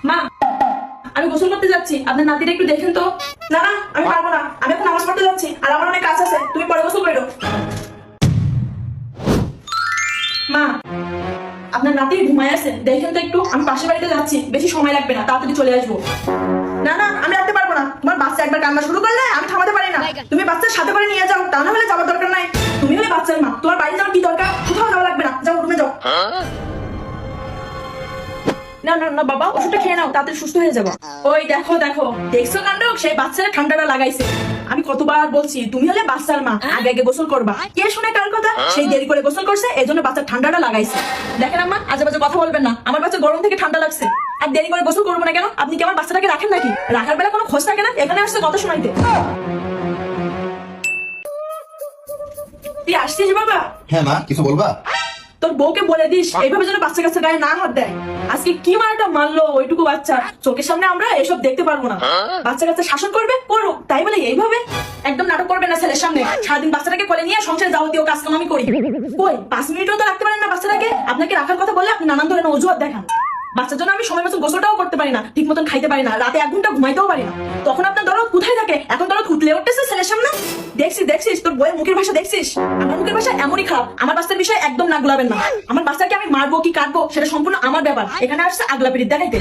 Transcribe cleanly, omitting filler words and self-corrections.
মা, আমি গোসল করতে যাচ্ছি, আপনার নাতিটা একটু দেখেন তো। না না, আমি পারবো না, আমি এখন নামাজ পড়তে যাচ্ছি আর আমার অনেক কাজ আছে, তুমি পরে গোসল করো। মা, আপনার নাতি ঘুমায় আছে, দেখেন তো একটু। আমি পাশের বাড়িতে যাচ্ছি, বেশি সময় লাগবে না, তাড়াতাড়ি চলে আসবো। না না, আমি রাখতে পারবো না, তোমার বাচ্চা একবার কান্না শুরু করলে আমি থামাতে পারি না। তুমি বাচ্চার সাথে করে নিয়ে যাও, তা না হলে যাওয়ার দরকার নাই। তুমি হলে বাচ্চার মা, তোমার বাড়ি যাওয়ার কি দরকার? কোথাও যাওয়া লাগবে না, যাও রুমে যাও। না না না বাবা, ওষুধটা খেয়ে নাও, তাড়াতাড়ি সুস্থ হয়ে যাবো। ওই দেখো দেখো, দেখছো কাণ্ড, সেই বাচ্চারা ঠান্ডাটা লাগাইছে। আমি কতবার বলছি তুমি হলে বাচ্চার মা, আগে আগে গোসল করবা। কে শুনে কার কথা? সেই দেরি করে গোসল করছে, এই জন্য বাচ্চার ঠান্ডাটা লাগাইছে। দেখেন আম্মা, আজে বাজে কথা বলবেন না, আমার বাচ্চা গরম থেকে ঠান্ডা লাগছে। আর দেরি করে গোসল করবো না কেন? আপনি কি আমার বাচ্চাটাকে রাখেন নাকি? রাখার বেলা কোনো খোঁজ থাকে না? এখানে আসছে কথা শোনাইতে। তুই আসছিস বাবা? হ্যাঁ মা, কিছু বলবা? তোর বউকে বলে দিস এইভাবে যেন বাচ্চা কাচ্চা গায়ে না হাত দেয়। আজকে কি মারাটা মারলো ওইটুকু বাচ্চা, চোখের সামনে আমরা এসব দেখতে পারবো না। বাচ্চা কাচ্চা শাসন করবে, করুক, তাই বলে এইভাবে একদম নাটক করবে না ছেলের সামনে। সারাদিন বাচ্চাটাকে কোলে নিয়ে সংসারে যাবতীয় কাজ কাম আমি করি। কই 5 মিনিটও তো রাখতে পারেন না বাচ্চাটাকে? আপনাকে রাখার কথা বললে আপনি নানান ধরনের অজুহাত দেখান। বাচ্চার জন্য আমি সময় মতো গোসলটাও করতে পারি না, ঠিক মতন খাইতে পারি না, রাতে 1 ঘন্টা ঘুমাইতেও পারি না। তখন আপনার দরদ কোথায় থাকে? এখন দরদ উতলে উঠতেছে ছেলের সামনে। দেখছিস তোর বইয়ের মুখের ভাষা দেখছিস? আমার মুখের ভাষা এমনই খারাপ। আমার বাচ্চার বিষয়ে একদম না গুলাবেন না। আমার বাচ্চাকে আমি মারবো কি কাটবো সেটা সম্পূর্ণ আমার ব্যাপার। এখানে আসছে আগলা পিরিত দেখাইতে।